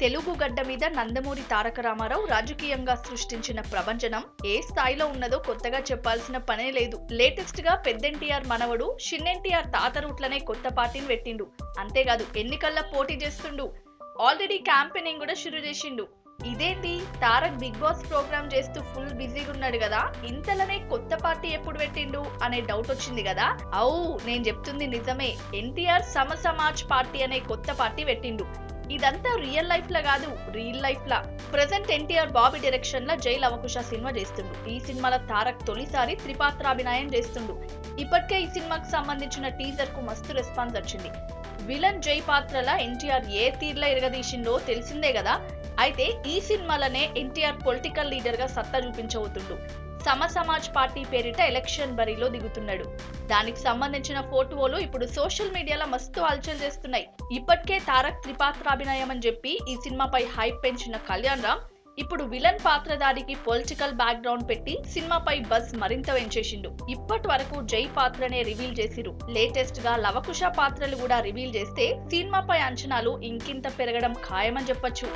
తెలుగు గడ్డ మీద నందమూరి తారక రామారావు రాజకీయంగా సృష్టించిన ప్రభంజనం ఏ స్థాయిలో ఉన్నదో కొత్తగా చెప్పాల్సిన పనే లేదు. లేటెస్ట్ గా పెద్దెన్టీఆర్ మనవడు చిన్నెన్టీఆర్ తాత రూట్లనే కొత్త పార్టీని పెట్టిండు. అంతేకాదు ఎన్నికల్లో పోటీ చేస్తుండు. ఆల్రెడీ క్యాంపెయినింగ్ కూడా షురూ చేసిండు. ఇదేంటి తారక్ బిగ్ బాస్ ప్రోగ్రామ్ చేస్తూ ఫుల్ బిజీగా ఉన్నాడు కదా, ఇంతలోనే కొత్త పార్టీ ఎప్పుడు పెట్టిండు అనే డౌట్ వచ్చింది కదా. నేను చెప్తుంది నిజమే. ఎన్టీఆర్ సమాజ్ పార్టీ అనే కొత్త పార్టీ పెట్టిండు. ఇదంతా రియల్ లైఫ్ లా కాదు, రియల్ లైఫ్ లా. ప్రెసెంట్ ఎన్టీఆర్ బాబీ డైరెక్షన్ లా జై లవకుశ సినిమా చేస్తుండు. ఈ సినిమాలో తారక్ తొలిసారి త్రిపాత్రాభినయం చేస్తుండు. ఇప్పటికే ఈ సినిమాకి సంబంధించిన టీజర్ కు మస్తు రెస్పాన్స్ వచ్చింది. విలన్ జై పాత్రలా ఎన్టీఆర్ ఏ తీర్లా ఎరగదీసిండో తెలిసిందే కదా. అయితే ఈ సినిమాలనే ఎన్టీఆర్ పొలిటికల్ లీడర్ గా సత్తా చూపించబోతుండు. సమాజ్ పార్టీ పేరిట ఎలక్షన్ బరిలో దిగుతున్నాడు. దానికి సంబంధించిన ఫోటోలు ఇప్పుడు సోషల్ మీడియాలో మస్తు హల్చల్ చేస్తున్నాయి. ఇప్పటికే తారక్ త్రిపాత్రాభినయం అని చెప్పి ఈ సినిమాపై హైప్ పెంచిన కళ్యాణ్ రామ్ ఇప్పుడు విలన్ పాత్రధారికి పొలిటికల్ బ్యాక్ గ్రౌండ్ పెట్టి సినిమాపై బజ్ మరింత పెంచేసిండు. ఇప్పటి వరకు జై పాత్రనే రివీల్ చేసిరు. లేటెస్ట్ గా లవకుశ పాత్రలు కూడా రివీల్ చేస్తే సినిమాపై అంచనాలు ఇంకింత పెరగడం ఖాయమని చెప్పొచ్చు.